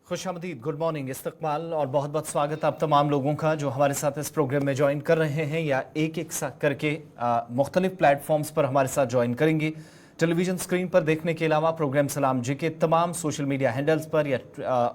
खुशामदीद, good morning, इस्तकबाल और बहुत बहुत स्वागत आप तमाम लोगों का जो हमारे साथ इस प्रोग्राम में ज्वाइन कर रहे हैं या एक एक सा करके मुख्तलिफ प्लेटफॉर्म्स पर हमारे साथ ज्वाइन करेंगे। टेलीविजन स्क्रीन पर देखने के अलावा प्रोग्राम सलाम जी के तमाम सोशल मीडिया हैंडल्स पर या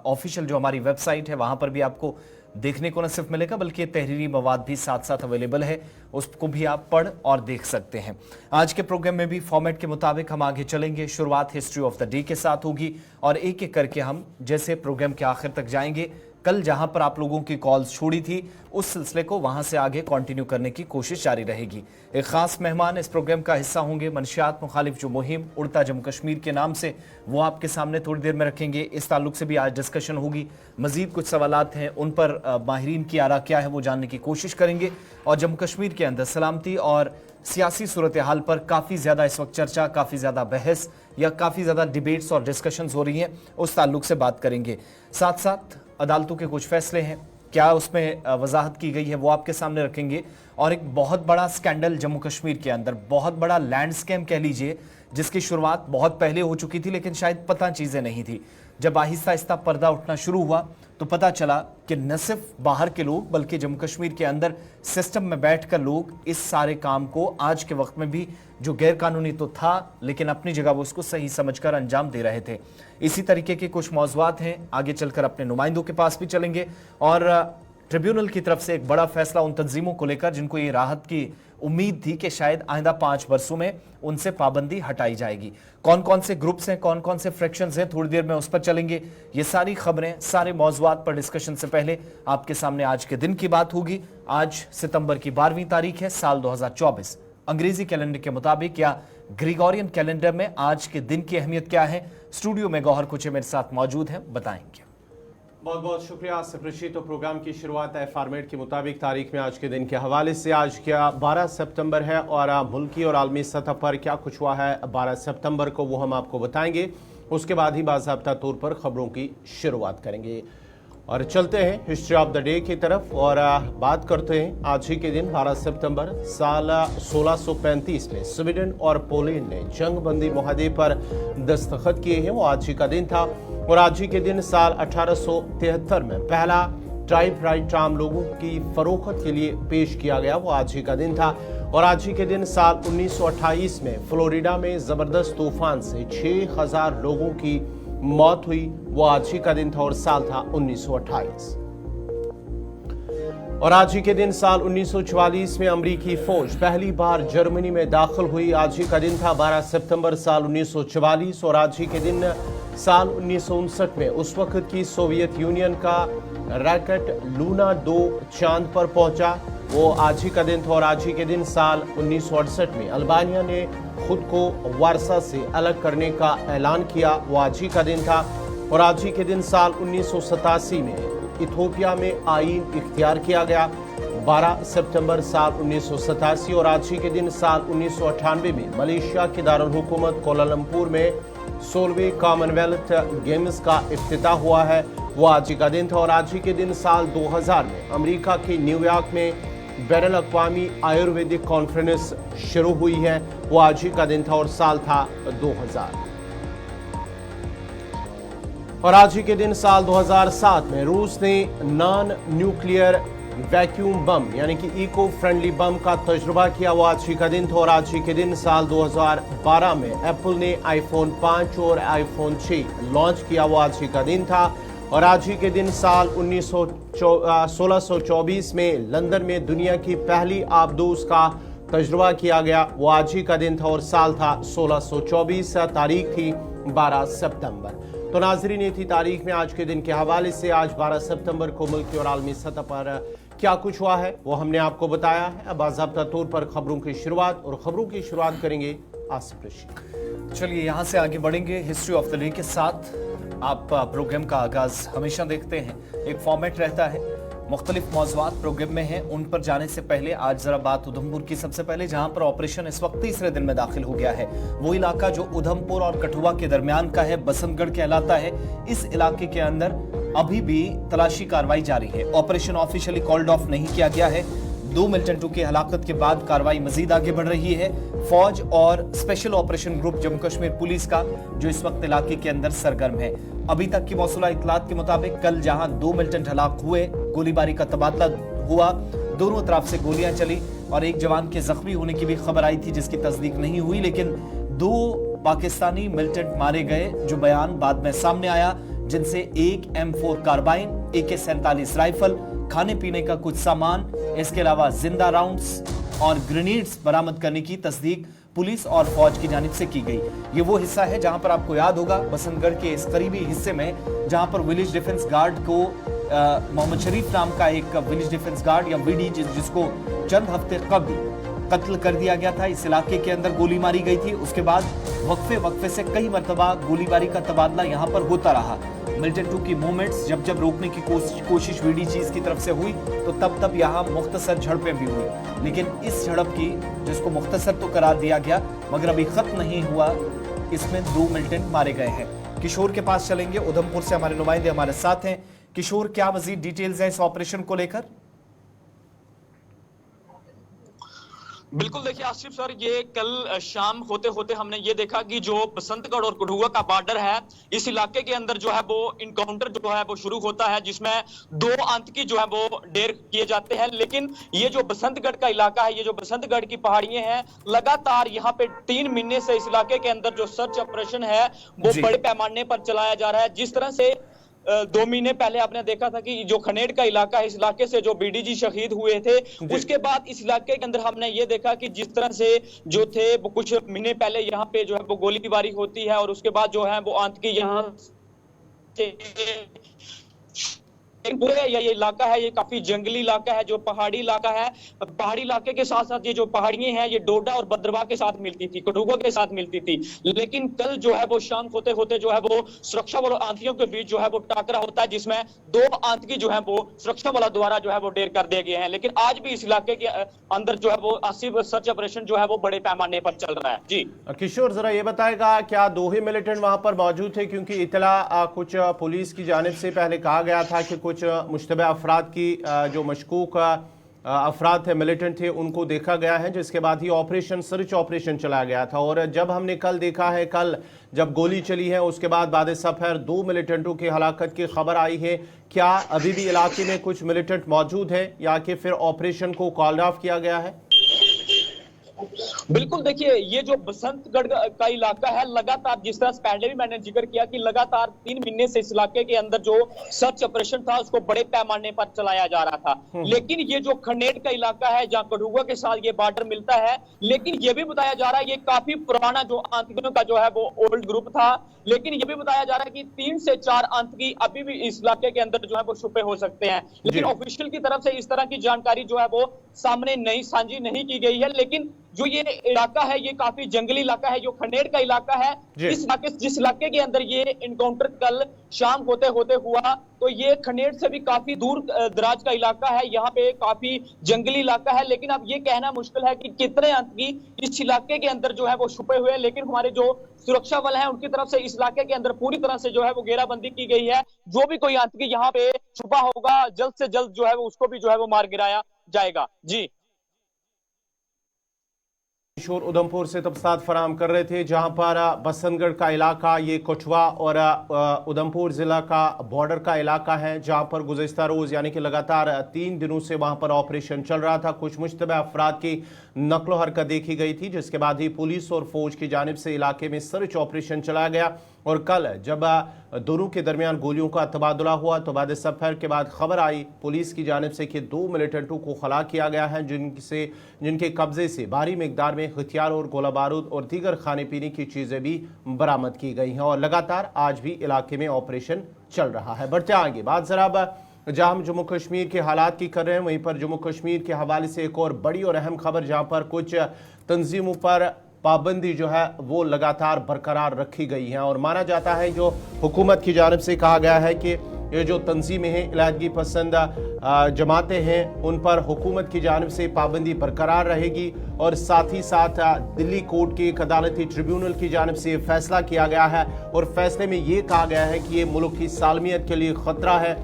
ऑफिशियल जो हमारी वेबसाइट है वहाँ पर भी आपको देखने को न सिर्फ मिलेगा बल्कि तहरीरी मवाद भी साथ साथ अवेलेबल है, उसको भी आप पढ़ और देख सकते हैं। आज के प्रोग्राम में भी फॉर्मेट के मुताबिक हम आगे चलेंगे। शुरुआत हिस्ट्री ऑफ द डे के साथ होगी और एक एक करके हम जैसे प्रोग्राम के आखिर तक जाएंगे, कल जहां पर आप लोगों की कॉल्स छोड़ी थी उस सिलसिले को वहां से आगे कंटिन्यू करने की कोशिश जारी रहेगी। एक खास मेहमान इस प्रोग्राम का हिस्सा होंगे, मंशियात मुखालिफ जो मुहिम उड़ता जम्मू कश्मीर के नाम से, वो आपके सामने थोड़ी देर में रखेंगे। इस ताल्लुक से भी आज डिस्कशन होगी। मजीद कुछ सवालात हैं उन पर माहिरीन की आरा क्या है वो जानने की कोशिश करेंगे। और जम्मू कश्मीर के अंदर सलामती और सियासी सूरत हाल पर काफ़ी ज़्यादा इस वक्त चर्चा, काफ़ी ज़्यादा बहस या काफ़ी ज़्यादा डिबेट्स और डिस्कशंस हो रही हैं, उस ताल्लुक से बात करेंगे। साथ साथ अदालतों के कुछ फैसले हैं, क्या उसमें वजाहत की गई है वो आपके सामने रखेंगे। और एक बहुत बड़ा स्कैंडल जम्मू कश्मीर के अंदर, बहुत बड़ा लैंड स्कैम कह लीजिए, जिसकी शुरुआत बहुत पहले हो चुकी थी लेकिन शायद पता चीज़ें नहीं थी। जब आहिस्ता आहिस्ता पर्दा उठना शुरू हुआ तो पता चला कि न सिर्फ बाहर के लोग बल्कि जम्मू कश्मीर के अंदर सिस्टम में बैठकर लोग इस सारे काम को आज के वक्त में भी, जो गैर कानूनी तो था लेकिन अपनी जगह वो उसको सही समझकर अंजाम दे रहे थे। इसी तरीके के कुछ मौज़ूआत हैं, आगे चलकर अपने नुमाइंदों के पास भी चलेंगे। और ट्रिब्यूनल की तरफ से एक बड़ा फैसला उन तंजीमों को लेकर जिनको ये राहत की उम्मीद थी कि शायद आइंदा 5 वर्षों में उनसे पाबंदी हटाई जाएगी। कौन कौन से ग्रुप्स हैं, कौन कौन से फ्रैक्शंस हैं, थोड़ी देर में उस पर चलेंगे। ये सारी खबरें, सारे मौज़ूआत पर डिस्कशन से पहले आपके सामने आज के दिन की बात होगी। आज सितंबर की 12वीं तारीख है, साल 2024 अंग्रेजी कैलेंडर के मुताबिक या ग्रिगोरियन कैलेंडर में आज के दिन की अहमियत क्या है। स्टूडियो में गौहर कुचे मेरे साथ मौजूद हैं, बताएंगे। बहुत बहुत शुक्रिया आसिफ रशीद। तो प्रोग्राम की शुरुआत है फॉर्मेट के मुताबिक तारीख में आज के दिन के हवाले से। आज क्या 12 सितंबर है और मुल्की और आलमी सतह पर क्या कुछ हुआ है 12 सितंबर को वो हम आपको बताएंगे। उसके बाद ही बाज़ाब्ता तौर पर खबरों की शुरुआत करेंगे और चलते हैं हिस्ट्री ऑफ द डे की तरफ और बात करते हैं आज ही के दिन 12 सितंबर साल 1635 में स्वीडन और पोलैंड ने जंग बंदी मुआहदे पर दस्तखत किए हैं, वो आज ही का दिन था। और आज ही के दिन साल 1873 में पहला टाइपराइटर आम लोगों की फरोख्त के लिए पेश किया गया, वो आज ही का दिन था। और आज ही के दिन साल 1928 में फ्लोरिडा में जबरदस्त तूफान से 6000 लोगों की मौत हुई, वो आज ही का दिन था और साल था 1928। और आज ही के दिन साल 1944 में अमेरिकी फौज पहली बार जर्मनी में दाखिल हुई, आज ही का दिन था 12 सितंबर साल 1944। और आज ही के दिन साल 1959 में उस वक्त की सोवियत यूनियन का रॉकेट लूना 2 चांद पर पहुंचा, वो आज ही का दिन था। और आज ही के दिन साल 1968 में अल्बानिया ने खुद को वारसा से अलग करने का ऐलान किया, वो आज ही का दिन था। और आज ही के दिन साल 1987 में इथोपिया में आईन इख्तियार किया गया, 12 सितंबर साल 1987। और आज ही के दिन साल 1998 में मलेशिया के दारुल हुकूमत कोलालमपुर में 16वें कॉमनवेल्थ गेम्स का इफ्तिताह हुआ है, वो आज ही का दिन था। और आज ही के दिन साल 2000 में अमेरिका के न्यूयॉर्क में बैनुल अक़वामी आयुर्वेदिक कॉन्फ्रेंस शुरू हुई है, वो आज ही का दिन था और साल था 2000। और आज ही के दिन साल 2007 में रूस ने नॉन न्यूक्लियर वैक्यूम बम यानी कि इको फ्रेंडली बम का तजुर्बा किया, वो आज ही का दिन था। और आज ही के दिन साल 2012 में एप्पल ने आईफोन 5 और आईफोन 6 लॉन्च किया, वो आज ही का दिन था। और आज ही के दिन साल 1624 में लंदन में दुनिया की पहली आबदोज का तजुर्बा किया गया, वो आज ही का दिन था और साल था 1624, तारीख थी 12 सितंबर। तो नाजरीन, ये थी तारीख में आज के दिन के हवाले से। आज 12 सितंबर को मुल्की और आलमी सतह पर क्या कुछ हुआ है वो हमने आपको बताया है। अब बाज़ाब्ता तौर पर खबरों की शुरुआत, और खबरों की शुरुआत करेंगे आसिफ रशीद। चलिए यहाँ से आगे बढ़ेंगे हिस्ट्री ऑफ द डे के साथ। आप प्रोग्राम का आगाज हमेशा देखते हैं, एक फॉर्मेट रहता है, मुख्तलिफ मौज़ूआत प्रोग्राम में हैं, उन पर जाने से पहले आज जरा बात उधमपुर की सबसे पहले, जहां पर ऑपरेशन इस वक्त तीसरे दिन में दाखिल हो गया है। वो इलाका जो उधमपुर और कठुआ के दरमियान का है, बसंतगढ़ कहलाता है। इस इलाके के अंदर अभी भी तलाशी कार्रवाई जारी है। ऑपरेशन ऑफिशियली कॉल्ड ऑफ नहीं किया गया है। दो मिलिटेंटों की हलाकत के बाद कार्रवाई मजीद आगे बढ़ रही है। फौज और special operation group Jammu Kashmir police का जो इस वक्त इलाके के अंदर सरगर्म है। अभी तक की मौसूला इतलात के मुताबिक कल जहां दो मिलिटेंट हलाक हुए, गोलीबारी का तबादला हुआ, दोनों तरफ से गोलियां चली और एक जवान के जख्मी होने की भी खबर आई थी जिसकी तस्दीक नहीं हुई, लेकिन दो पाकिस्तानी मिलिटेंट मारे गए जो बयान बाद में सामने आया, जिनसे एक M4 कार्बाइन, AK-47 राइफल, खाने पीने का कुछ सामान, इसके अलावा जिंदा राउंड्स और ग्रेनेड्स बरामद करने की तस्दीक पुलिस और फौज की जानिब से की गई। ये वो हिस्सा है जहां पर आपको याद होगा बसंतगढ़ के इस करीबी हिस्से में जहां पर विलेज डिफेंस गार्ड को मोहम्मद शरीफ नाम का एक विलेज डिफेंस गार्ड या VD जिसको चंद हफ्ते कबल कत्ल कर दिया गया था, इस इलाके के अंदर गोली मारी गई थी। उसके बाद वक्फे से कई मरतबा गोलीबारी का तबादला यहां पर होता रहा। मिलिटेंटों की मूवमेंट्स जब रोकने की कोशिश VD चीज की तरफ से हुई तो तब यहां मुख्तसर झड़पें भी हुई, लेकिन इस झड़प की जिसको मुख्तसर तो करार दिया गया मगर अभी खत्म नहीं हुआ, इसमें दो मिलिटेंट मारे गए हैं। किशोर के पास चलेंगे, उधमपुर से हमारे नुमाइंदे हमारे साथ हैं। किशोर, क्या मजीद डिटेल्स हैं इस ऑपरेशन को लेकर? बिल्कुल, देखिए आसिफ सर, ये कल शाम होते होते हमने ये देखा कि जो बसंतगढ़ और कठुआ का बॉर्डर है, इस इलाके के अंदर जो है वो इनकाउंटर जो है वो शुरू होता है, जिसमें दो आतंकी जो है वो ढेर किए जाते हैं। लेकिन ये जो बसंतगढ़ का इलाका है, ये जो बसंतगढ़ की पहाड़ियां हैं, लगातार यहाँ पे 3 महीने से इस इलाके के अंदर जो सर्च ऑपरेशन है वो बड़े पैमाने पर चलाया जा रहा है। जिस तरह से 2 महीने पहले आपने देखा था कि जो खनेड़ का इलाका है, इस इलाके से जो BDG शहीद हुए थे, उसके बाद इस इलाके के अंदर हमने ये देखा कि जिस तरह से जो थे वो कुछ महीने पहले यहाँ पे जो है वो गोलीबारी होती है और उसके बाद जो है वो आतंकी यहाँ से पूरे ये इलाका है, ये काफी जंगली इलाका है, जो पहाड़ी इलाका है। पहाड़ी इलाके के साथ साथ ये जो पहाड़ियां हैं, ये डोडा और भद्रवाह के साथ मिलती थी, कठुआ के साथ मिलती थी। लेकिन कल जो है वो शाम होते होते जो है वो सुरक्षा बलों आतंकियों के बीच जो है वो टाकरा होता है, जिसमें 2 आतंकी जो है वो सुरक्षा बलों द्वारा जो है वो ढेर कर दिए गए हैं। लेकिन आज भी इस इलाके के अंदर जो है वो आसिफ सर्च ऑपरेशन जो है वो बड़े पैमाने पर चल रहा है। जी किशोर, जरा ये बताएगा क्या 2 ही मिलिटेंट वहां पर मौजूद थे? क्योंकि इतला कुछ पुलिस की जानिब से पहले कहा गया था कि कुछ मुश्तबा अफराद की जो मशकूक अफराद थे, मिलिटेंट थे, उनको देखा गया है, जिसके बाद ही ऑपरेशन सर्च ऑपरेशन चला गया था। और जब हमने कल देखा है, कल जब गोली चली है उसके बाद सफर 2 मिलिटेंटों की हलाकत की खबर आई है। क्या अभी भी इलाके में कुछ मिलिटेंट मौजूद है या कि फिर ऑपरेशन को कॉल ऑफ किया गया है? बिल्कुल, देखिए ये जो बसंतगढ़ का इलाका है, लगातार जिस तरह से पहले भी मैंने जिक्र किया कि लगातार 3 महीने से इस इलाके के अंदर जो सर्च ऑपरेशन था उसको बड़े पैमाने पर चलाया जा रहा था। लेकिन ये जो खनेड़ का इलाका है जहां कठुआ के साथ ये बॉर्डर मिलता है, लेकिन ये भी बताया जा रहा है ये काफी पुराना जो आतंकियों का जो है वो ओल्ड ग्रुप था। लेकिन ये भी बताया जा रहा है कि 3 से 4 आतंकी अभी भी इस इलाके के अंदर जो है वो छुपे हो सकते हैं। लेकिन ऑफिशियल की तरफ से इस तरह की जानकारी जो है वो सामने नहीं साझी नहीं की गई है। लेकिन जो ये इलाका है ये काफी जंगली इलाका है, जो खनेड़ का इलाका है, जिस इलाके के अंदर ये इनकाउंटर कल शाम होते होते हुआ, तो ये खनेड़ से भी काफी दूर दराज का इलाका है, यहाँ पे काफी जंगली इलाका है। लेकिन अब ये कहना मुश्किल है कि कितने आतंकी इस इलाके के अंदर जो है वो छुपे हुए हैं। लेकिन हमारे जो सुरक्षा बल है उनकी तरफ से इस इलाके के अंदर पूरी तरह से जो है वो घेराबंदी की गई है। जो भी कोई आतंकी यहाँ पे छुपा होगा, जल्द से जल्द जो है वो उसको भी जो है वो मार गिराया जाएगा। जी किशोर उधमपुर से तफसीलात फराहम कर रहे थे, जहां पर बसंतगढ़ का इलाका, ये कठुआ और उधमपुर ज़िला का बॉर्डर का इलाका है, जहां पर गुज़िश्ता रोज़ यानी कि लगातार 3 दिनों से वहां पर ऑपरेशन चल रहा था। कुछ मुश्तबा अफराद की नकलो हरकत देखी गई थी, जिसके बाद ही पुलिस और फौज की जानिब से इलाके में सर्च ऑपरेशन चलाया गया। और कल जब दोनों के दरमियान गोलियों का तबादला हुआ तो बाद सफर के बाद खबर आई पुलिस की जानिब से कि 2 मिलिटेंटों को खला किया गया है, जिनके कब्जे से भारी मिकदार में हथियार और गोला बारूद और दीगर खाने पीने की चीज़ें भी बरामद की गई हैं। और लगातार आज भी इलाके में ऑपरेशन चल रहा है। बढ़ते आगे बात जरा जहां हम जम्मू कश्मीर के हालात की कर रहे हैं, वहीं पर जम्मू कश्मीर के हवाले से एक और बड़ी और अहम खबर, जहां पर कुछ तंजीमों पर पाबंदी जो है वो लगातार बरकरार रखी गई है। और माना जाता है जो हुकूमत की जानिब से कहा गया है कि ये जो तंजीमें हैं, इलादगी पसंद जमातें हैं, उन पर हुकूमत की जानिब से पाबंदी बरकरार रहेगी। और साथ ही साथ दिल्ली कोर्ट के एक अदालती ट्रिब्यूनल की जानिब से फैसला किया गया है और फैसले में ये कहा गया है कि ये मुल्क की सालमियत के लिए ख़तरा है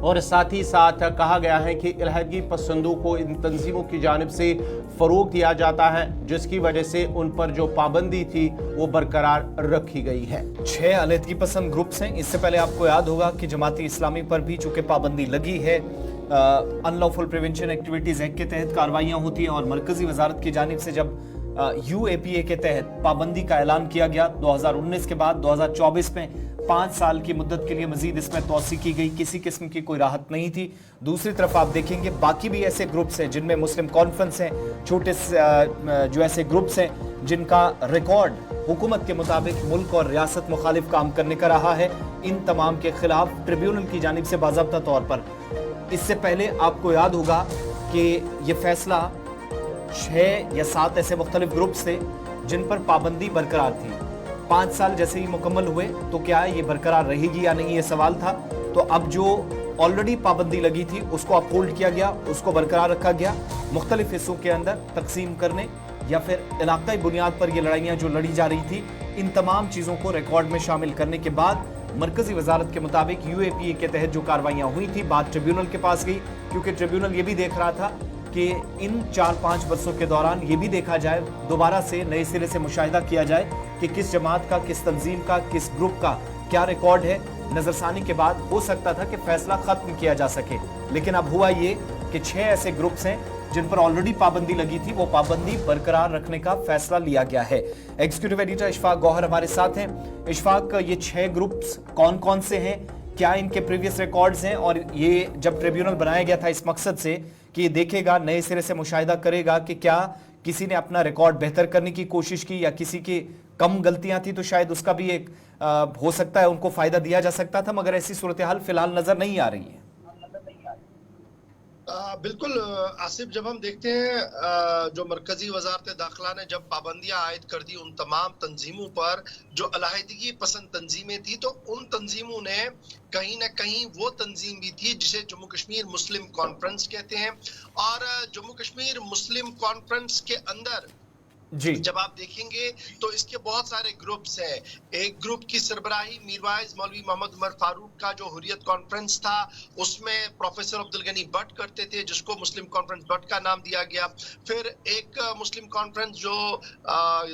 और साथ ही साथ कहा गया है कि इलाहदगी पसंदों को इन तंजीमों की जानिब से फरोग दिया जाता है, जिसकी वजह से उन पर जो पाबंदी थी वो बरकरार रखी गई है। 6 अलहदगी पसंद ग्रुप्स हैं। इससे पहले आपको याद होगा कि जमाती इस्लामी पर भी चूंकि पाबंदी लगी है, अनलॉफुल प्रिवेंशन एक्टिविटीज एक्ट के तहत कार्रवाइयां होती हैं और मरकजी वजारत की जानिब से जब UAPA के तहत पाबंदी का ऐलान किया गया 2019 के बाद 2024 में 5 साल की मुद्दत के लिए मजीद इसमें तोसी की गई, किसी किस्म की कोई राहत नहीं थी। दूसरी तरफ आप देखेंगे बाकी भी ऐसे ग्रुप्स हैं जिनमें मुस्लिम कॉन्फ्रेंस हैं, छोटे जो ऐसे ग्रुप्स हैं जिनका रिकॉर्ड हुकूमत के मुताबिक मुल्क और रियासत मुखालिफ काम करने का रहा है। इन तमाम के खिलाफ ट्रिब्यूनल की जानिब से बाज़ाब्ता तौर पर इससे पहले आपको याद होगा कि ये फैसला 6 या 7 ऐसे मुख्तलिफ ग्रुप्स थे जिन पर पाबंदी बरकरार थी। 5 साल जैसे ही मुकम्मल हुए तो क्या ये बरकरार रहेगी या नहीं, ये सवाल था। तो अब जो ऑलरेडी पाबंदी लगी थी उसको अपहोल्ड किया गया, उसको बरकरार रखा गया। मुख्तलिफ हिस्सों के अंदर तकसीम करने या फिर इलाकाई बुनियाद पर ये लड़ाइयाँ जो लड़ी जा रही थी, इन तमाम चीज़ों को रिकॉर्ड में शामिल करने के बाद मरकजी वजारत के मुताबिक UAPA के तहत जो कार्रवाइयाँ हुई थी, बात ट्रिब्यूनल के पास गई, क्योंकि ट्रिब्यूनल ये भी देख रहा था कि इन 4-5 वर्षों के दौरान ये भी देखा जाए, दोबारा से नए सिरे से मुशाहिदा किया जाए कि किस जमात का, किस तंजीम का, किस ग्रुप का क्या रिकॉर्ड है। नजरसानी के बाद हो सकता था कि फैसला खत्म किया जा सके, लेकिन अब हुआ ये कि 6 ऐसे ग्रुप्स हैं जिन पर ऑलरेडी पाबंदी लगी थी, वो पाबंदी बरकरार रखने का फैसला लिया गया है। एग्जीक्यूटिव एडिटर इशफाक गौहर हमारे साथ हैं। इशफाक, ये 6 ग्रुप्स कौन कौन से हैं, क्या इनके प्रीवियस रिकॉर्ड्स हैं, और ये जब ट्रिब्यूनल बनाया गया था इस मकसद से कि ये देखेगा, नए सिरे से मुशाहिदा करेगा कि क्या किसी ने अपना रिकॉर्ड बेहतर करने की कोशिश की या किसी की कम गलतियां थी, तो शायद उसका भी एक हो सकता है उनको फायदा दिया जा सकता था, मगर ऐसी सूरत हाल फिलहाल नजर नहीं आ रही है। बिल्कुल आसिफ, जब हम देखते हैं जो मरकजी वजारत दाखिला ने जब पाबंदियां आयद कर दी उन तमाम तंजीमों पर जो अलहदगी पसंद तंजीमें थी, तो उन तंजीमों ने कहीं ना कहीं वो तंजीम भी थी जिसे जम्मू कश्मीर मुस्लिम कॉन्फ्रेंस कहते हैं। और जम्मू कश्मीर मुस्लिम कॉन्फ्रेंस के अंदर जी, जब आप देखेंगे तो इसके बहुत सारे ग्रुप्स हैं। एक ग्रुप की सरबराही मीरवाइज मौलवी मोहम्मद उमर फारूक का जो हुर्रियत कॉन्फ्रेंस था, उसमें प्रोफेसर अब्दुल गनी भट्ट करते थे, जिसको मुस्लिम कॉन्फ्रेंस भट्ट का नाम दिया गया। फिर एक मुस्लिम कॉन्फ्रेंस जो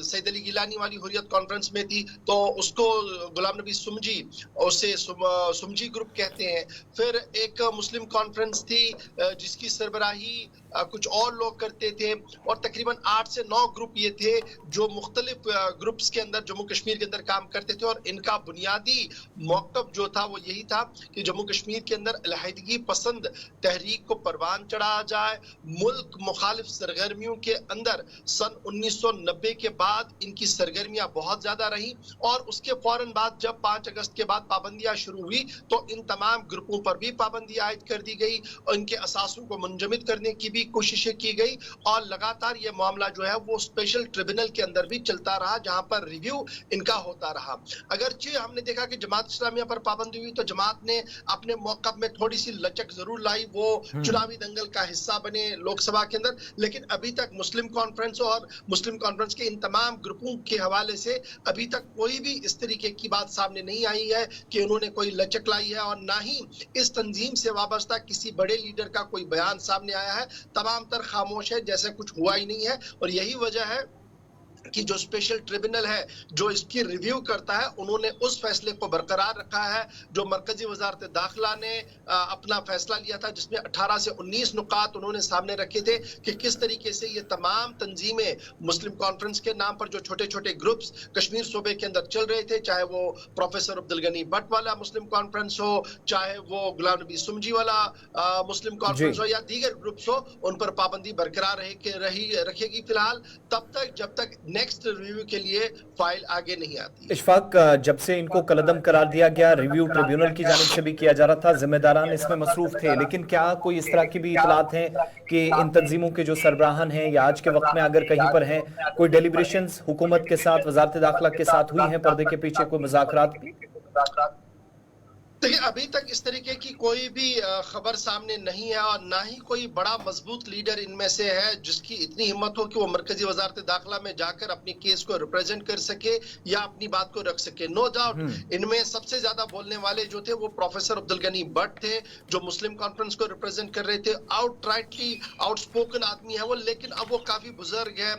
सैयद अली गिलानी वाली हुर्रियत कॉन्फ्रेंस में थी, तो उसको गुलाम नबी सुमजी, उसे सुमजी ग्रुप कहते हैं। फिर एक मुस्लिम कॉन्फ्रेंस थी जिसकी सरबराही कुछ और लोग करते थे, और तकरीबन 8 से 9 ग्रुप ये थे जो मुख्तलिफ ग्रुप्स के अंदर जम्मू कश्मीर के अंदर काम करते थे। और इनका बुनियादी मौक़िफ़ जो था वो यही था कि जम्मू कश्मीर के अंदर अलहदगी पसंद तहरीक को परवान चढ़ाया जाए। मुल्क मुखालिफ सरगर्मियों के अंदर सन 1990 के बाद इनकी सरगर्मियां बहुत ज्यादा रही, और उसके फौरन बाद जब 5 अगस्त के बाद पाबंदियां शुरू हुई तो इन तमाम ग्रुपों पर भी पाबंदी आयद कर दी गई और इनके असासों को मुंजमद करने की भी कोशिशें की गई। और लगातार ये मामला जो है वो स्पेशल ट्रिब्यूनल के अंदर भी चलता रहा, जहां पर रिव्यू इनका होता रहा। अगरचे हमने देखा कि जमात इस्लामिया पर पाबंदी हुई तो जमात ने अपने मौक़िफ़ में थोड़ी सी लचक जरूर लाई, वो चुनावी दंगल का हिस्सा बने लोकसभा के अंदर, लेकिन अभी तक मुस्लिम कॉन्फ्रेंस और मुस्लिम कॉन्फ्रेंस के इन तमाम ग्रुपों के हवाले से अभी तक कोई भी इस तरीके की बात सामने नहीं आई है कि उन्होंने कोई लचक लाई है, और ना ही इस तंजीम से वाबस्ता किसी बड़े लीडर का कोई बयान सामने आया है। तमाम तर खामोश है, जैसे कुछ हुआ ही नहीं है। और यही वजह है कि जो स्पेशल ट्रिब्यूनल है जो इसकी रिव्यू करता है, उन्होंने उस फैसले को बरकरार रखा है जो मरकजी वजारत दाखिला ने अपना फैसला लिया था, जिसमें 18 से 19 नुकात उन्होंने सामने रखे थे कि किस तरीके से ये तमाम तंजीमें मुस्लिम कॉन्फ्रेंस के नाम पर जो छोटे छोटे ग्रुप्स कश्मीर सूबे के अंदर चल रहे थे, चाहे वो प्रोफेसर अब्दुल गनी भट्ट वाला मुस्लिम कॉन्फ्रेंस हो, चाहे वो गुलाम नबी सुमजी वाला मुस्लिम कॉन्फ्रेंस हो, या दीगर ग्रुप्स हो, उन पर पाबंदी बरकरार रखेगी फिलहाल, तब तक जब तक नेक्स्ट रिव्यू के लिए फाइल आगे नहीं आती। इशफाक, जब से इनको कलअदम करार दिया गया, रिव्यू ट्रिब्यूनल की जानिब से भी किया जा रहा था, जिम्मेदारान इसमें मसरूफ थे, लेकिन क्या कोई इस तरह की भी इतलात हैं कि इन तंजीमों के जो सरबराहान हैं या आज के वक्त में अगर कहीं पर हैं, कोई डेलिब्रेशंस हुकूमत के साथ, वजारत दाखिला के साथ हुई हैं, पर्दे के पीछे कोई मुज़ाकरात? देखिए, अभी तक इस तरीके की कोई भी खबर सामने नहीं है और ना ही कोई बड़ा मजबूत लीडर इनमें से है जिसकी इतनी हिम्मत हो कि वो मरकजी वजारत दाखिला में जाकर अपनी केस को रिप्रेजेंट कर सके या अपनी बात को रख सके। नो डाउट इनमें सबसे ज्यादा बोलने वाले जो थे वो प्रोफेसर अब्दुल गनी भट्ट थे, जो मुस्लिम कॉन्फ्रेंस को रिप्रेजेंट कर रहे थे। आउटराइटली आउटस्पोकन आदमी है वो, लेकिन अब वो काफी बुजुर्ग है,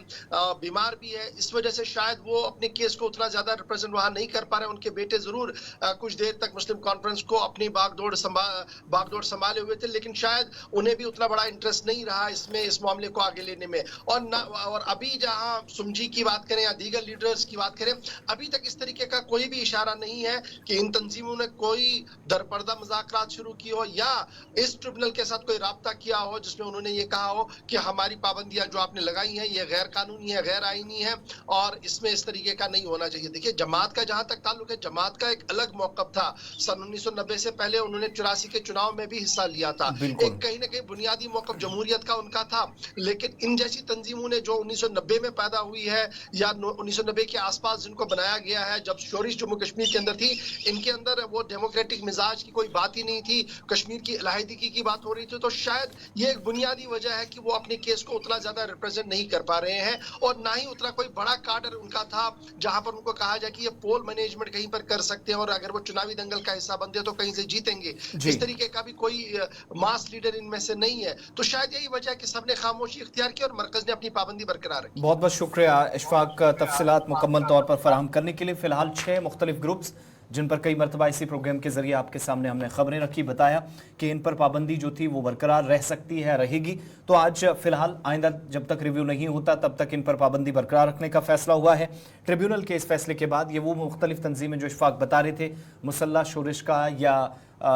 बीमार भी है, इस वजह से शायद वो अपने केस को उतना ज्यादा रिप्रेजेंट वहां नहीं कर पा रहे। उनके बेटे जरूर कुछ देर तक मुस्लिम कॉन्फ्रेंस को अपनी बागडोर संभाले हुए थे, लेकिन शायद उन्हें भी उतना बड़ा इंटरेस्ट नहीं रहा इसमें, इस मामले को आगे लेने में। और अभी जहां सुमजी की बात करें या दीगर लीडर्स की बात करें, अभी तक इस तरीके का कोई भी इशारा नहीं है कि इन तंजीमों ने कोई दरपर्दा मुज़ाकरात शुरू की हो या इस ट्रिब्यूनल के साथ कोई राब्ता किया हो जिसमें उन्होंने ये कहा हो कि हमारी पाबंदियां जो आपने लगाई हैं ये गैर कानूनी है, गैर आईनी है और इसमें इस तरीके का नहीं होना चाहिए। देखिए, जमात का जहां तक ताल्लुक है, जमात का एक अलग मौक़िफ़ था। सन 1990 से पहले उन्होंने 84 के चुनाव में भी हिस्सा लिया था। एक कहीं ना कहीं बुनियादी मौक़िफ़ जमहूरियत का उनका था, लेकिन इन जैसी तंजीमों ने जो 1990 में पैदा हुई है या 1990 के आसपास जिनको बनाया गया है, जब शोरिश जम्मू कश्मीर के अंदर थी, इनके अंदर वो डेमोक्रेटिक मिजाज की कोई बात ही नहीं थी, कश्मीर की इलाहिदगी की बात हो रही थी। तो शायद ये एक बुनियादी वजह है कि वो अपने केस को उतना ज्यादा रिप्रेजेंट नहीं कर पा रहे हैं और ना ही उतना कोई बड़ा काडर उनका था जहां पर उनको कहा जाए कि ये पोल मैनेजमेंट कहीं पर कर सकते हैं और अगर वो चुनावी दंगल का हिस्सा बनते तो कहीं से जीतेंगे। इस तरीके का भी कोई मास लीडर इनमें से नहीं है। तो शायद यही वजह है कि सबने खामोशी इख्तियार की और मरकज ने अपनी पाबंदी बरकरार रखी। बहुत बहुत शुक्रिया इशफाक, तफसीलात मुकम्मल तौर पर फराहम करने के लिए। फिलहाल 6 मुख्तलिफ ग्रुप्स जिन पर कई मरतबा इसी प्रोग्राम के जरिए आपके सामने हमने खबरें रखी, बताया कि इन पर पाबंदी जो थी वो बरकरार रह सकती है, रहेगी। तो आज फिलहाल आइंदा जब तक रिव्यू नहीं होता तब तक इन पर पाबंदी बरकरार रखने का फैसला हुआ है। ट्रिब्यूनल के इस फैसले के बाद ये वो मुख्तलिफ तंजीमें जो इशफाक बता रहे थे, मुसल्ला शोरिश का या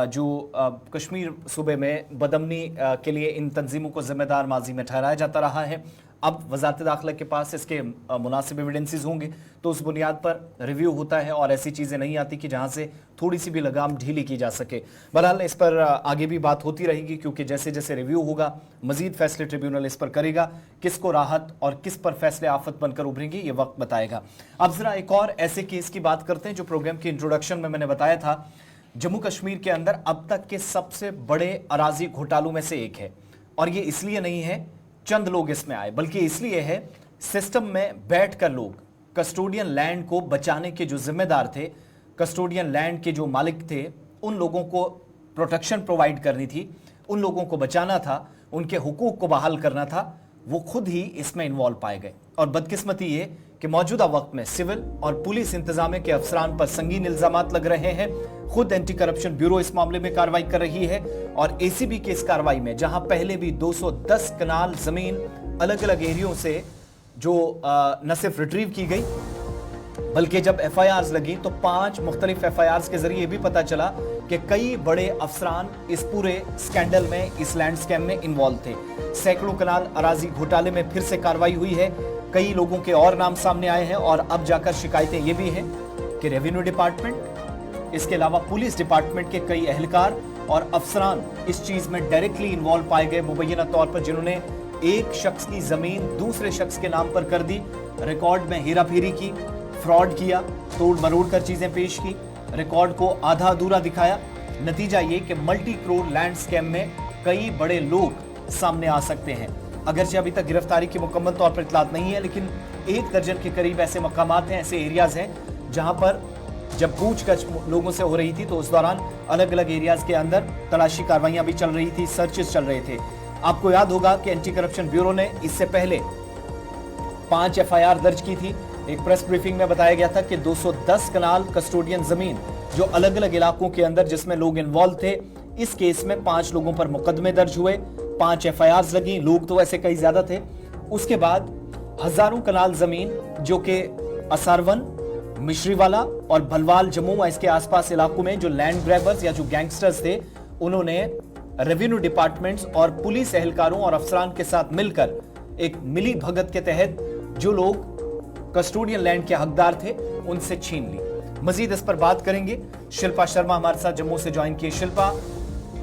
जो कश्मीर सूबे में बदमनी के लिए इन तंजीमों को जिम्मेदार माजी में ठहराया जाता रहा है, अब वजारत दाखिला के पास इसके मुनासिब एविडेंसेस होंगे तो उस बुनियाद पर रिव्यू होता है और ऐसी चीज़ें नहीं आती कि जहां से थोड़ी सी भी लगाम ढीली की जा सके। बहरहाल इस पर आगे भी बात होती रहेगी क्योंकि जैसे जैसे रिव्यू होगा मजीद फैसले ट्रिब्यूनल इस पर करेगा, किसको राहत और किस पर फैसले आफत बनकर उभरेंगे ये वक्त बताएगा। अब जरा एक और ऐसे केस की बात करते हैं जो प्रोग्राम के इंट्रोडक्शन में मैंने बताया था, जम्मू कश्मीर के अंदर अब तक के सबसे बड़े अराजी घोटालों में से एक है। और ये इसलिए नहीं है चंद लोग इसमें आए, बल्कि इसलिए है सिस्टम में बैठकर लोग कस्टोडियन लैंड को बचाने के जो जिम्मेदार थे, कस्टोडियन लैंड के जो मालिक थे, उन लोगों को प्रोटेक्शन प्रोवाइड करनी थी, उन लोगों को बचाना था, उनके हुकूक को बहाल करना था, वो खुद ही इसमें इन्वॉल्व पाए गए। और बदकिस्मती ये कि मौजूदा वक्त में सिविल और पुलिस इंतजामिया के अफसरान पर संगीन इल्जामात लग रहे हैं। खुद एंटी करप्शन ब्यूरो इस मामले में कार्रवाई कर रही है और एसीबी की इस कार्रवाई में जहां पहले भी 210 कनाल जमीन अलग अलग एरियो से जो न सिर्फ रिट्रीव की गई बल्कि जब एफआईआर्स लगी तो 5 मुख्तलिफ एफआईआर्स के जरिए भी पता चला कि कई बड़े अफसरान इस पूरे स्कैंडल में, इस लैंड स्कैम में इन्वॉल्व थे। सैकड़ों कनाल अराजी घोटाले में फिर से कार्रवाई हुई है, कई लोगों के और नाम सामने आए हैं और अब जाकर शिकायतें ये भी हैं कि रेवेन्यू डिपार्टमेंट, इसके अलावा पुलिस डिपार्टमेंट के कई एहलकार और अफसरान इस चीज में डायरेक्टली इन्वॉल्व पाए गए मुबैना तौर पर, जिन्होंने एक शख्स की जमीन दूसरे शख्स के नाम पर कर दी, रिकॉर्ड में हेरा फेरी की, फ्रॉड किया, तोड़ मरोड़ कर चीजें पेश की, रिकॉर्ड को आधा अधूरा दिखाया। नतीजा ये कि मल्टी करोड़ लैंड स्कैम में कई बड़े लोग सामने आ सकते हैं। अगरचे अभी तक गिरफ्तारी की मुकम्मल तौर पर इतलात नहीं है, लेकिन 1 दर्जन के करीब ऐसे मकामात हैं, ऐसे एरियाज हैं जहां पर जब पूछताछ लोगों से हो रही थी तो उस दौरान अलग अलग एरियाज के अंदर तलाशी कार्रवाइयां भी चल रही थी, सर्चेस चल रहे थे। आपको याद होगा कि एंटी करप्शन ब्यूरो ने इससे पहले 5 एफआईआर दर्ज की थी। एक प्रेस ब्रीफिंग में बताया गया था कि 210 कनाल कस्टोडियन जमीन जो अलग अलग इलाकों के अंदर जिसमें लोग इन्वॉल्व थे, इस केस में 5 लोगों पर मुकदमे दर्ज हुए, 5 एफआईआर्स लगी, लोग तो ऐसे कई ज्यादा थे। उसके बाद हजारों कनाल जमीन जो कि असारवन, मिश्रीवाला और भलवाल, जम्मू व इसके आसपास इलाकों में जो लैंड ग्रैबर्स या जो गैंगस्टर्स थे, उन्होंने रेवेन्यू डिपार्टमेंट्स और पुलिस एहलकारों और अफसरान के साथ मिलकर एक मिली भगत के तहत जो लोग कस्टोडियन लैंड के हकदार थे उनसे छीन ली। मजीद इस पर बात करेंगे। शिल्पा शर्मा हमारे साथ जम्मू से ज्वाइन की। शिल्पा,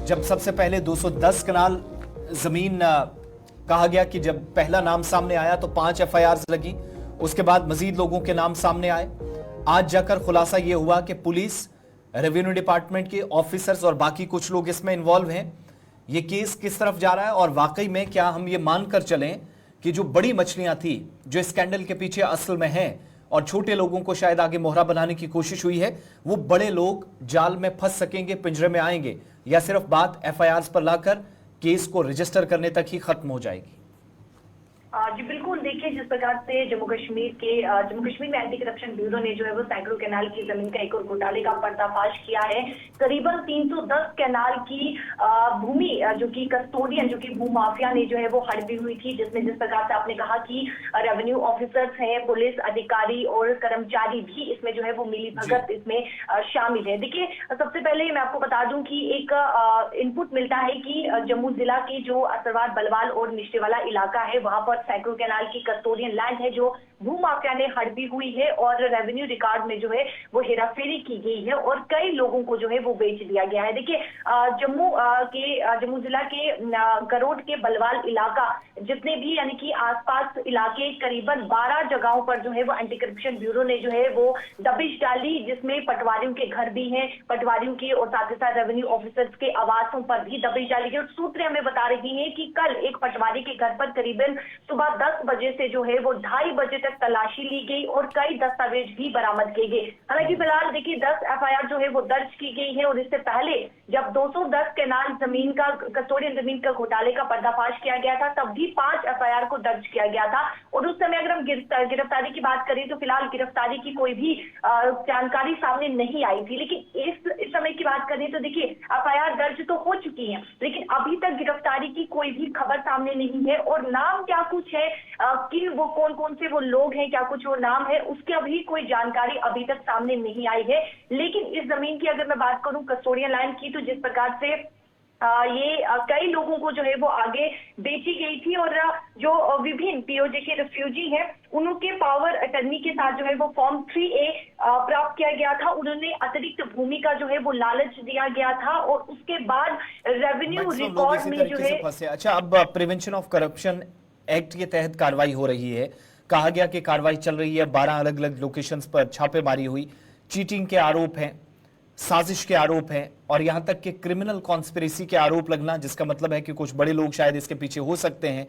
जब सबसे पहले 210 कनाल जमीन कहा गया कि जब पहला नाम सामने आया तो 5 एफआईआर्स लगी, उसके बाद मजीद लोगों के नाम सामने आए, आज जाकर खुलासा यह हुआ कि पुलिस रेवेन्यू डिपार्टमेंट के ऑफिसर्स और बाकी कुछ लोग इसमें इन्वॉल्व हैं। ये केस किस तरफ जा रहा है और वाकई में क्या हम ये मानकर चलें कि जो बड़ी मछलियां थी जो स्कैंडल के पीछे असल में हैं और छोटे लोगों को शायद आगे मोहरा बनाने की कोशिश हुई है, वो बड़े लोग जाल में फंस सकेंगे, पिंजरे में आएंगे, या सिर्फ बात एफआईआर पर लाकर केस को रजिस्टर करने तक ही खत्म हो जाएगी? जी बिल्कुल, देखिए जिस प्रकार से जम्मू कश्मीर में एंटी करप्शन ब्यूरो ने जो है वो सैकड़ों कैनाल की जमीन का एक और घोटाले का पर्दाफाश किया है। करीबन 310 कैनाल की भूमि जो कि कस्टोडियन, जो कि भूमाफिया ने जो है वो हड़पी हुई थी, जिसमें जिस प्रकार से आपने कहा कि रेवेन्यू ऑफिसर्स हैं, पुलिस अधिकारी और कर्मचारी भी इसमें जो है वो मिली भगत इसमें शामिल है। देखिए सबसे पहले मैं आपको बता दूं कि एक इनपुट मिलता है कि जम्मू जिला के जो असरवार, बलवाल और निश्चेवाला इलाका है, वहां पर सैकड़ों कैनाल की कस्टोडियन लैंड है जो भूमाफिया ने हड़पी हुई है और रेवेन्यू रिकॉर्ड में जो है वो हेराफेरी की गई है और कई लोगों को जो है वो बेच दिया गया है। देखिए जम्मू जिला के गरोड के बलवाल इलाका जितने भी यानी कि आसपास इलाके करीबन 12 जगहों पर जो है वो एंटी करप्शन ब्यूरो ने जो है वो दबिश डाली, जिसमें पटवारियों के घर भी हैं, पटवारियों के और साथ ही साथ रेवेन्यू ऑफिसर्स के आवासों पर भी दबिश डाली गई। और सूत्र हमें बता रही है कि कल एक पटवारी के घर पर करीबन सुबह 10 बजे से जो है वो 2:30 बजे तक तलाशी ली गई और कई दस्तावेज भी बरामद किए गए। हालांकि फिलहाल देखिए 10 एफआईआर जो है वो दर्ज की गई है और इससे पहले जब 210 कैनाल जमीन का, कस्टोडियन जमीन का घोटाले का पर्दाफाश किया गया था, तब भी 5 एफआईआर को दर्ज किया गया था। और उस समय अगर हम गिरफ्तारी की बात करें तो फिलहाल गिरफ्तारी की कोई भी जानकारी सामने नहीं आई थी। लेकिन इस समय की बात करें तो देखिए एफआईआर दर्ज तो हो चुकी है, लेकिन अभी तक गिरफ्तारी की कोई भी खबर सामने नहीं है और नाम क्या कुछ है कि वो कौन से वो लोग हैं, क्या कुछ वो नाम है, उसकी अभी कोई जानकारी अभी तक सामने नहीं आई है। लेकिन इस जमीन की अगर मैं बात करूं कस्टोडियन लैंड की, तो जिस प्रकार से ये कई लोगों को जो है वो आगे बेची गई थी और जो विभिन्न पीओजे के रिफ्यूजी हैं उनके पावर अटर्नी के साथ जो है वो फॉर्म 3A प्राप्त किया गया था। उन्होंने अतिरिक्त भूमि का जो है वो लालच दिया गया था और उसके बाद रेवेन्यू रिकॉर्ड में जो है। अच्छा, अब प्रिवेंशन ऑफ करप्शन एक्ट के तहत कार्रवाई हो रही है, कहा गया कि कार्रवाई चल रही है, 12 अलग अलग लोकेशंस पर छापेमारी हुई, चीटिंग के आरोप हैं, साजिश के आरोप हैं और यहां तक कि क्रिमिनल कॉन्स्पिरेसी के आरोप लगना, जिसका मतलब है कि कुछ बड़े लोग शायद इसके पीछे हो सकते हैं,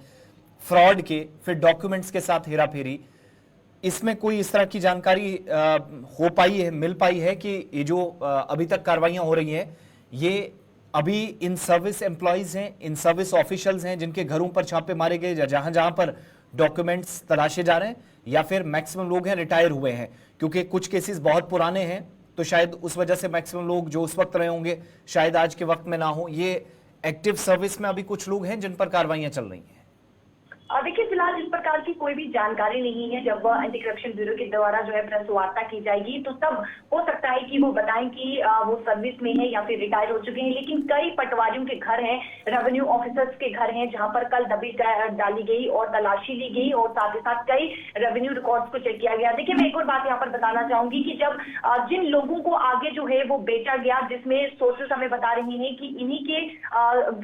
फ्रॉड के, फिर डॉक्यूमेंट्स के साथ हेराफेरी। इसमें कोई इस तरह की जानकारी हो पाई है, मिल पाई है कि ये जो अभी तक कार्रवाइयां हो रही हैं ये अभी इन सर्विस एम्प्लॉइज हैं, इन सर्विस ऑफिशियल्स हैं जिनके घरों पर छापे मारे गए, जहां जहां पर डॉक्यूमेंट्स तलाशे जा रहे हैं, या फिर मैक्सिमम लोग हैं रिटायर हुए हैं? क्योंकि कुछ केसेस बहुत पुराने हैं तो शायद उस वजह से मैक्सिमम लोग जो उस वक्त रहे होंगे शायद आज के वक्त में ना हो। ये एक्टिव सर्विस में अभी कुछ लोग हैं जिन पर कार्रवाइयां चल रही हैं। देखिए फिलहाल इस प्रकार की कोई भी जानकारी नहीं है। जब एंटी करप्शन ब्यूरो के द्वारा जो है प्रेस वार्ता की जाएगी तो तब हो सकता है कि वो बताएं कि वो सर्विस में है या फिर रिटायर हो चुके हैं। लेकिन कई पटवारियों के घर हैं, रेवेन्यू ऑफिसर्स के घर हैं जहां पर कल दबिश डाली गई और तलाशी ली गई और साथ ही साथ कई रेवेन्यू रिकॉर्ड्स को चेक किया गया। देखिए मैं एक और बात यहाँ पर बताना चाहूंगी कि जब जिन लोगों को आगे जो है वो बेचा गया, जिसमें सोर्सेस हमें बता रही हैं कि इन्हीं के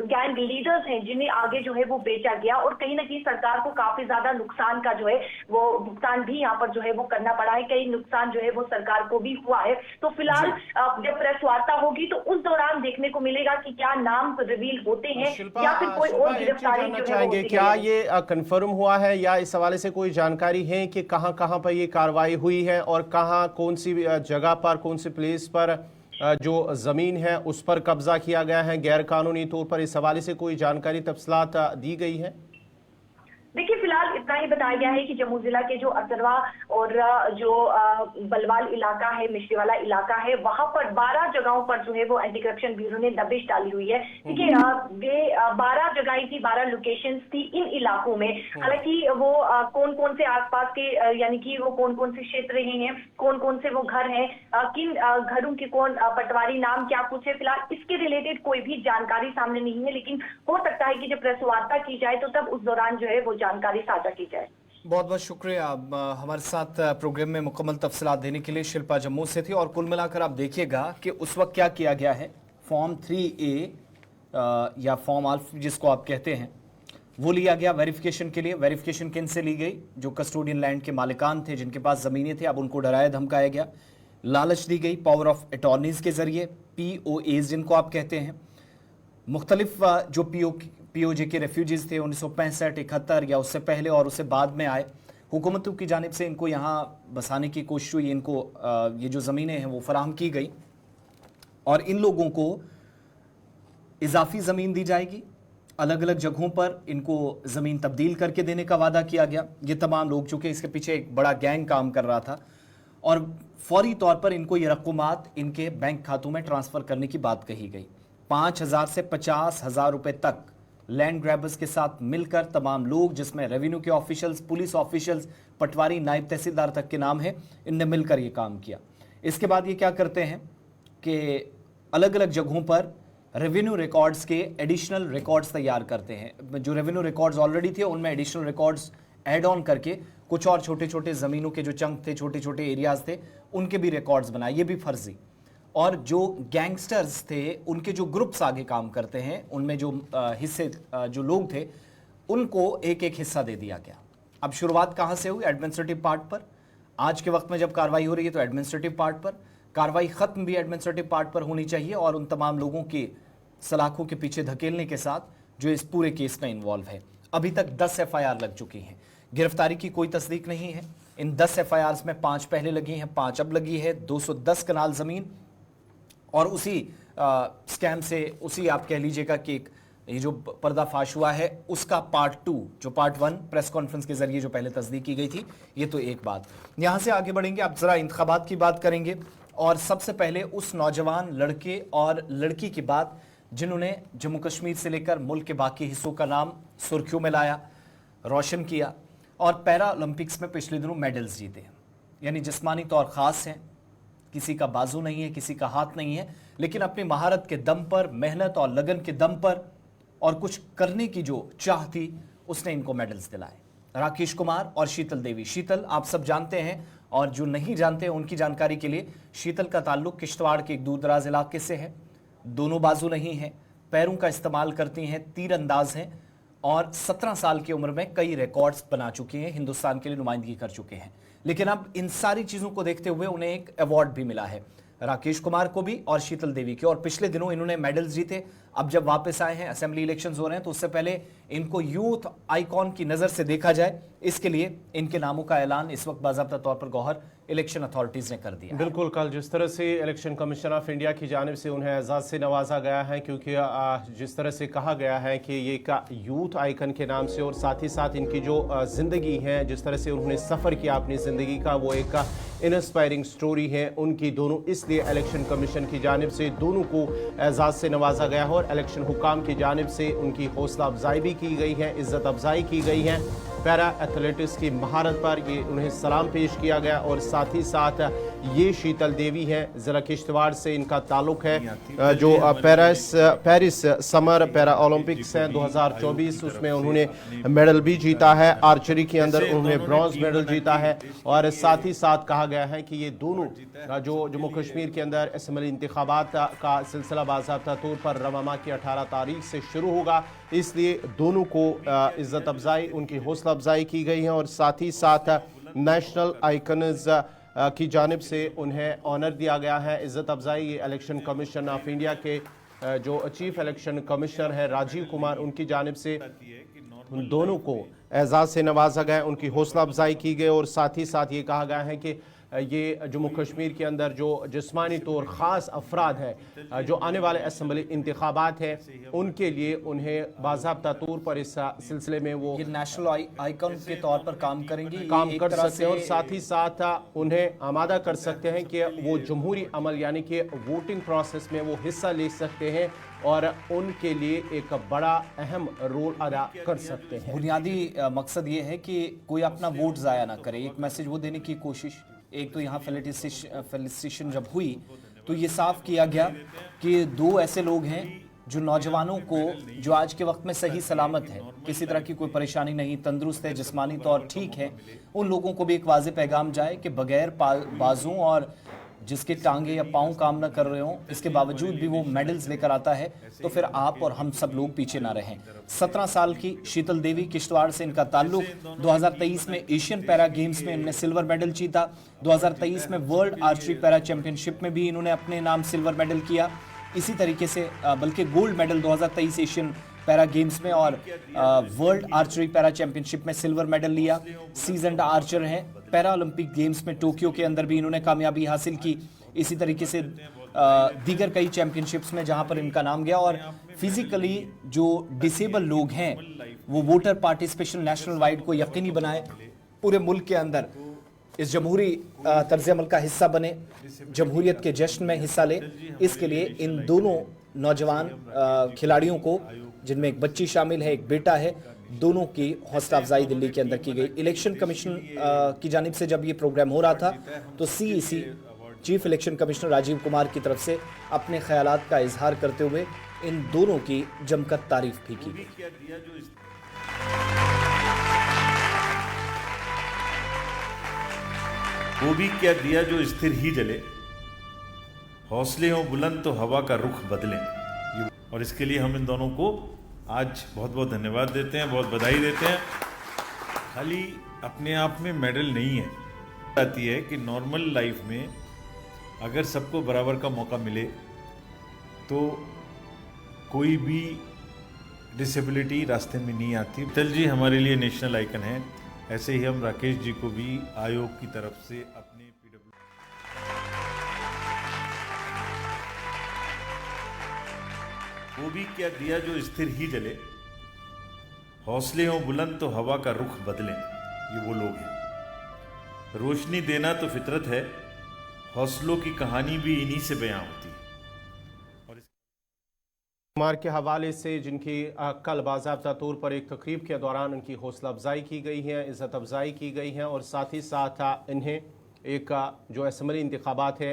गैंग लीडर्स हैं जिन्हें आगे जो है वो बेचा गया और कहीं ना कहीं सरकार को काफी ज्यादा नुकसान का जो है वो भुगतान भी यहाँ पर जो है वो करना पड़ा है। कई नुकसान जो है वो सरकार को भी हुआ है। तो फिलहाल जब प्रेस वार्ता होगी तो उस दौरान देखने को मिलेगा कि क्या नाम रिवील होते हैं या फिर कोई और गिरफ्तारी जो है। क्या ये कंफर्म हुआ है या इस हवाले से कोई जानकारी है कि कहां कहां पर ये कार्रवाई हुई है और कहां कौन सी जगह पर, कौन सी प्लेस पर जो जमीन है उस पर कब्जा किया गया है गैर कानूनी तौर पर? इस हवाले से कोई जानकारी तफसीलात दी गई है? देखिए फिलहाल इतना ही बताया गया है कि जम्मू जिला के जो असरवा और जो बलवाल इलाका है, मिश्रीवाला इलाका है, वहां पर 12 जगहों पर जो है वो एंटी करप्शन ब्यूरो ने दबिश डाली हुई है। देखिए ये 12 जगह थी, 12 लोकेशंस थी इन इलाकों में। हालांकि वो कौन कौन से आसपास के यानी कि वो कौन कौन से क्षेत्र हैं, कौन कौन से वो घर हैं, किन घरों के कौन पटवारी नाम क्या कुछ है, फिलहाल इसके रिलेटेड कोई भी जानकारी सामने नहीं है। लेकिन हो सकता है कि जब प्रेस वार्ता की जाए तो तब उस दौरान जो है वो जानकारी साझा की जाए। बहुत बहुत शुक्रिया हमारे साथ प्रोग्राम में मुकम्मल तफसीलात देने के लिए। शिल्पा जम्मू से थी। और कुल मिलाकर आप देखिएगा कि उस वक्त क्या किया गया है, फॉर्म 3A या फॉर्म आल्फ जिसको आप कहते हैं वो लिया गया वेरिफिकेशन के लिए। वेरिफिकेशन किन से ली गई? जो कस्टोडियन लैंड के मालिकान थे, जिनके पास ज़मीनें थे, अब उनको डराया धमकाया गया। लालच दी गई पावर ऑफ अटॉर्नीज के जरिए, POAs जिनको आप कहते हैं। मुख्तलिफ जो POJ के रेफ्यूजीज थे 1965, 71 या उससे पहले और उससे बाद में आए, हुकूमतों की जानिब से इनको यहाँ बसाने की कोशिश हुई, इनको ये जो ज़मीनें हैं वो फराहम की गई और इन लोगों को इजाफी ज़मीन दी जाएगी, अलग अलग जगहों पर इनको ज़मीन तब्दील करके देने का वादा किया गया। ये तमाम लोग, चूँकि इसके पीछे एक बड़ा गैंग काम कर रहा था और फौरी तौर पर इनको ये रकूमात इनके बैंक खातों में ट्रांसफ़र करने की बात कही गई। 5,000 से 50,000 रुपये तक लैंड ग्रैबर्स के साथ मिलकर तमाम लोग, जिसमें रेवेन्यू के ऑफिशियल्स, पुलिस ऑफिशियल्स, पटवारी, नायब तहसीलदार तक के नाम है, इनने मिलकर ये काम किया। इसके बाद ये क्या करते हैं कि अलग अलग जगहों पर रेवेन्यू रिकॉर्ड्स के एडिशनल रिकॉर्ड्स तैयार करते हैं। जो रेवेन्यू रिकॉर्ड्स ऑलरेडी थे उनमें एडिशनल रिकॉर्ड्स ऐड ऑन करके कुछ और छोटे छोटे ज़मीनों के जो चंक थे, छोटे छोटे एरियाज थे, उनके भी रिकॉर्ड्स बनाए, ये भी फर्जी। और जो गैंगस्टर्स थे उनके जो ग्रुप्स आगे काम करते हैं, उनमें जो हिस्से जो लोग थे उनको एक एक हिस्सा दे दिया गया। अब शुरुआत कहाँ से हुई? एडमिनिस्ट्रेटिव पार्ट पर। आज के वक्त में जब कार्रवाई हो रही है तो एडमिनिस्ट्रेटिव पार्ट पर, कार्रवाई ख़त्म भी एडमिनिस्ट्रेटिव पार्ट पर होनी चाहिए और उन तमाम लोगों की सलाखों के पीछे धकेलने के साथ जो इस पूरे केस में इन्वॉल्व है। अभी तक 10 FIR लग चुकी हैं, गिरफ्तारी की कोई तस्दीक नहीं है। इन 10 FIRs में 5 पहले लगी हैं, 5 अब लगी है। 210 कनाल ज़मीन और उसी स्कैम से, उसी आप कह लीजिएगा कि ये जो पर्दाफाश हुआ है उसका पार्ट 2, जो पार्ट 1 प्रेस कॉन्फ्रेंस के जरिए जो पहले तस्दीक की गई थी, ये तो एक बात। यहाँ से आगे बढ़ेंगे, अब ज़रा इंतखाबात की बात करेंगे और सबसे पहले उस नौजवान लड़के और लड़की की बात जिन्होंने जम्मू कश्मीर से लेकर मुल्क के बाकी हिस्सों का नाम सुर्खियों में लाया, रोशन किया और पैरा ओलंपिक्स में पिछले दिनों मेडल्स जीते। यानी जिस्मानी तौर ख़ास हैं, किसी का बाजू नहीं है, किसी का हाथ नहीं है, लेकिन अपनी महारत के दम पर, मेहनत और लगन के दम पर और कुछ करने की जो चाह थी, उसने इनको मेडल्स दिलाए। राकेश कुमार और शीतल देवी। शीतल आप सब जानते हैं और जो नहीं जानते हैं उनकी जानकारी के लिए, शीतल का ताल्लुक किश्तवाड़ के एक दूर दराज इलाके से है। दोनों बाजू नहीं है, पैरों का इस्तेमाल करती हैं, तीर अंदाज हैं और 17 साल की उम्र में कई रिकॉर्ड्स बना चुकी हैं, हिंदुस्तान के लिए नुमाइंदगी कर चुके हैं। लेकिन अब इन सारी चीज़ों को देखते हुए उन्हें एक अवार्ड भी मिला है, राकेश कुमार को भी और शीतल देवी की। और पिछले दिनों इन्होंने मेडल्स जीते। अब जब वापस आए हैं, असेंबली इलेक्शंस हो रहे हैं, तो उससे पहले इनको यूथ आइकॉन की नज़र से देखा जाए, इसके लिए इनके नामों का ऐलान इस वक्त बाज़ाब्ता तौर पर गौहर इलेक्शन अथॉरिटीज़ ने कर दिया। बिल्कुल, कल जिस तरह से इलेक्शन कमीशन ऑफ इंडिया की जानिब से उन्हें एजाज़ से नवाजा गया है, क्योंकि जिस तरह से कहा गया है कि ये का यूथ आइकन के नाम से और साथ ही साथ इनकी जो ज़िंदगी है, जिस तरह से उन्होंने सफ़र किया अपनी ज़िंदगी का, वो एक इंस्पायरिंग स्टोरी है उनकी दोनों। इसलिए इलेक्शन कमीशन की जानिब से दोनों को एजाज़ से नवाजा गया है और इलेक्शन हुकाम की जानिब से उनकी हौसला अफजाई भी की गई है, इज़्ज़त अफजाई की गई है। पैरा एथलेटिक्स की महारत पर ये उन्हें सलाम पेश किया गया और साथ ही साथ ये शीतल देवी हैं, ज़रा किश्तवाड़ से इनका ताल्लुक है, जो पेरिस समर पैरा ओलंपिक्स हैं 2024, उसमें उन्होंने मेडल भी जीता है। आर्चरी के अंदर उन्होंने ब्रॉन्ज मेडल जीता है और साथ ही साथ कहा गया है कि ये दोनों जो जम्मू कश्मीर के अंदर असम्बली इंतखाबात का सिलसिला बाज़ाब्ता तौर पर रवा माह की 18 तारीख से शुरू होगा, इसलिए दोनों को इज़्ज़त अफजाई, उनकी हौसला अफजाई की गई है और साथ ही साथ नेशनल आइकन्स की जानिब से उन्हें ऑनर दिया गया है, इज़्ज़त अफजाई। ये इलेक्शन कमीशन ऑफ इंडिया के जो चीफ इलेक्शन कमिश्नर है राजीव कुमार, उनकी जानिब से उन दोनों को एजाज़ से नवाजा गया, उनकी हौसला अफजाई की गई और साथ ही साथ ये कहा गया है कि ये जम्मू कश्मीर के अंदर जो जिस्मानी तौर ख़ास अफराद है, जो आने वाले असम्बली इंतखाबात हैं, उनके लिए उन्हें बाज़ाब्ता तौर पर इस सिलसिले में वो नेशनल आइकन के तौर पर काम करेंगे, काम कर सकते हैं और साथ ही साथ उन्हें आमादा कर सकते हैं कि वो जमहूरी अमल यानी कि वोटिंग प्रोसेस में वो हिस्सा ले सकते हैं और उनके लिए एक बड़ा अहम रोल अदा कर सकते हैं। बुनियादी मकसद ये है कि कोई अपना वोट ज़ाया ना करे, एक मैसेज वो देने की कोशिश। एक तो यहाँ फेलिसिटेशन जब हुई तो ये साफ किया गया कि दो ऐसे लोग हैं जो नौजवानों को, जो आज के वक्त में सही सलामत है, किसी तरह की कोई परेशानी नहीं, तंदुरुस्त है, जिस्मानी तौर ठीक है, उन लोगों को भी एक वाज़ेह पैगाम जाए कि बगैर बाजों और जिसके टांगे या पाँव काम न कर रहे हों, इसके बावजूद भी वो मेडल्स लेकर आता है, तो फिर आप और हम सब लोग पीछे ना रहें। 17 साल की शीतल देवी, किश्तवाड़ से इनका ताल्लुक। 2023 में एशियन पैरा गेम्स में इन्होंने सिल्वर मेडल जीता। 2023 में वर्ल्ड आर्चरी पैरा चैंपियनशिप में भी इन्होंने अपने नाम सिल्वर मेडल किया। इसी तरीके से बल्कि gold medal 2023 Asian para games में और वर्ल्ड आर्चरी पैरा चैंपियनशिप में सिल्वर मेडल लिया। सीजन्ड आर्चर हैं। पैरा ओलंपिक गेम्स में टोक्यो के अंदर भी इन्होंने कामयाबी हासिल की। इसी तरीके से दीगर कई चैंपियनशिप्स में जहां पर इनका नाम गया। और फिजिकली जो डिसेबल लोग हैं वो वोटर पार्टिसिपेशन नेशनल वाइड को यकीनी बनाए, पूरे मुल्क के अंदर इस जमहूरी तर्ज अमल का हिस्सा बने, जमहूरियत के जश्न में हिस्सा ले। इसके लिए इन दोनों नौजवान खिलाड़ियों को, जिनमें एक बच्ची शामिल है, एक बेटा है, दोनों की हौसला अफजाई दिल्ली के अंदर की गई। इलेक्शन कमीशन की जानिब से जब ये प्रोग्राम हो रहा था तो CEC chief election commissioner Rajiv Kumar की तरफ से अपने ख्यालात का इजहार करते हुए इन दोनों की जमकर तारीफ भी की गई। वो भी क्या दिया जो स्थिर ही जले, हौसले हो बुलंद तो हवा का रुख बदले। और इसके लिए हम इन दोनों को आज बहुत बहुत धन्यवाद देते हैं, बहुत बधाई देते हैं। खाली अपने आप में मेडल नहीं है, आती है कि नॉर्मल लाइफ में अगर सबको बराबर का मौका मिले तो कोई भी डिसेबिलिटी रास्ते में नहीं आती। शीतल जी हमारे लिए नेशनल आइकन है। ऐसे ही हम राकेश जी को भी आयोग की तरफ से अपने वो भी क्या दिया जो स्थिर ही जले, हौसले हो बुलंद तो हवा का रुख बदले। ये वो लोग हैं। रोशनी देना तो फितरत है, हौसलों की कहानी भी इन्हीं से बयां होती है। कुमार के हवाले से जिनकी कल बाज़ाब्ता तौर पर एक तकरीब के दौरान उनकी हौसला अफजाई की गई है, इज़्ज़त अफजाई की गई है और साथ ही साथ इन्हें एक जो असम्बली इंतखाबात है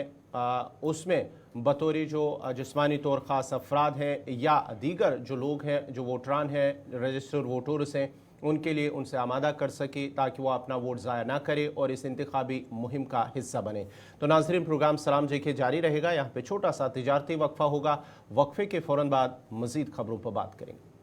उसमें बतौर जो जिस्मानी तौर ख़ास अफराद हैं या दीगर जो लोग हैं, जो वोटरान हैं, रजिस्टर्ड वोटर्स हैं, उनके लिए उनसे आमादा कर सके ताकि वो अपना वोट ज़ाया ना करे और इस इंतखाबी मुहिम का हिस्सा बने। तो नाज़रीन, प्रोग्राम सलाम जे के जारी रहेगा। यहाँ पे छोटा सा तिजारती वक्फा होगा। वक्फे के फ़ौरन बाद मज़ीद खबरों पर बात करेंगे।